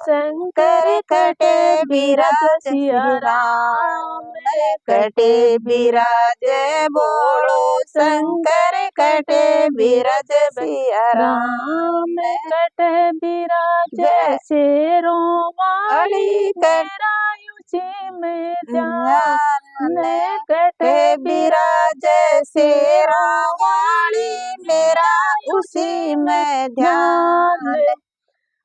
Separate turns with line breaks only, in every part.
शंकर कटे बिराज सिया राम कटे बिराज बोलो शंकर कटे बिराज सिया राम
कटे बिराज शेरों वाली मेरा उसी में ध्यान
कटे बिराज शेरों वाली मेरा उसी में ध्यान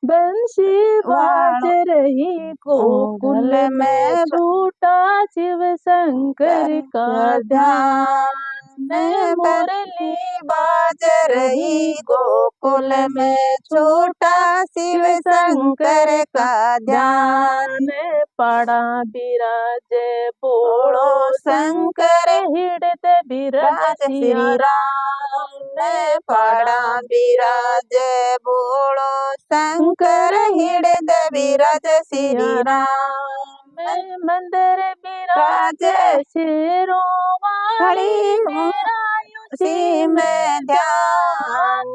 बंसी बाज रही गोकुल में झूठा शिव शंकर का ध्यान
मुरली बाज रही गोकुल में झूठा शिव शंकर का ध्यान
पड़ा बिराज बोलो
शंकर
हृदय बिराज
श्री राम पड़ा बिराज बोलो शंकर हृदय बिराज श्री राम
मंदिर बिराज शेरों वाली मेरा
उसी में ध्यान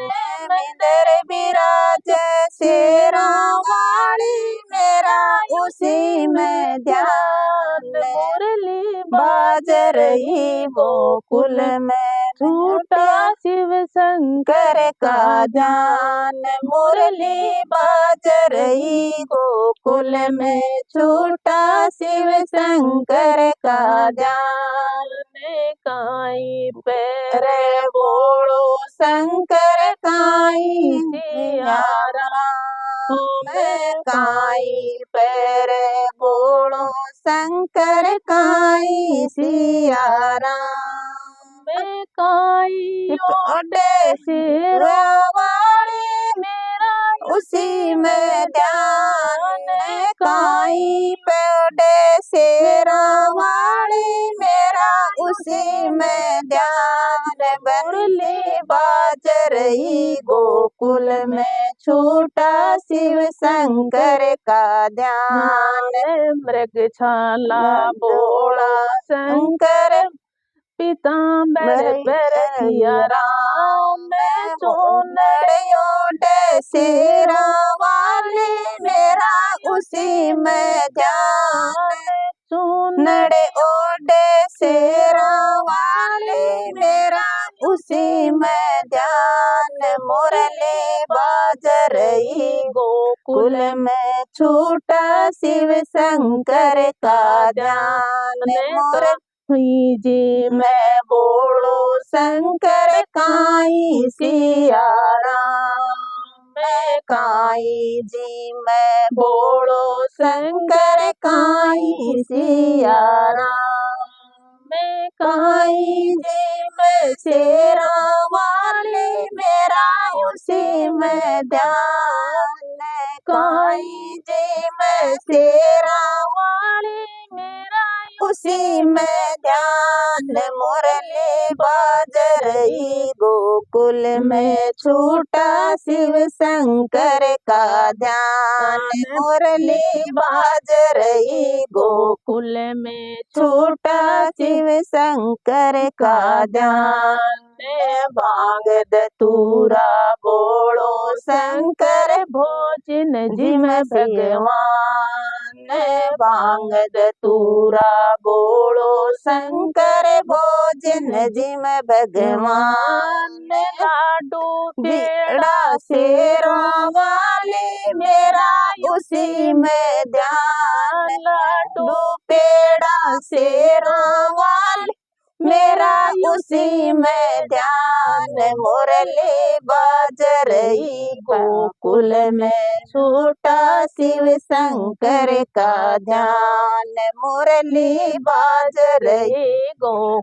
मंदिर बिराज शेरों वाली मेरा उसी में ध्यान
मुरली
बाज रही गोकुल में
झूठा शिव
शंकर का ध्यान मुरली बाज रही गोकुल में झूठा शिव शंकर का ध्यान
काई पैर
बोलो शंकर काई सिया राम काई पैर बोलो शंकर काई सिया राम
काई
ओडे सिरा वाली मेरा उसी में ध्यान काई पेड़े शेरा वाली मेरा उसी में ध्यान मुरली बाज रही गोकुल में छूटा शिव शंकर का ध्यान
मृगशाला बोला
शंकर
पीताम्बर पर सिया राम
चुनरियों शेरा वाली मेरा उसी में ध्यान चुनड़े ओडे शेरा वाली मेरा उसी में ध्यान मुरली बाज रही गोकुल में छूटा शिव शंकर का ध्यान मुरली जी मैं बोलो शंकर काई सिया राम काई जी मैं बोलो शंकर काई सिया राम काई जी मैं शेरा वाली मेरा उसी में ध्यान काई जी मैं शेरा वाली मेरा उसी में ध्यान मुरली बाज रही गोकुल में छूटा शिव शंकर का ध्यान मुरली बाज रही गोकुल में छूटा शिव शंकर का ध्यान बांग दतूरा बोलो शंकर भोजन जिम भगवान बांग दतूरा बोलो शंकर भोजन जिम भगवान
लाडू
बेड़ा शेरा वाली मेरा उसी में ध्यान लाडू पेड़ा शेरा वाली मेरा उसी में ध्यान मुरली बाज रही गोकुल में छूटा शिव शंकर का ध्यान मुरली बाज रही गो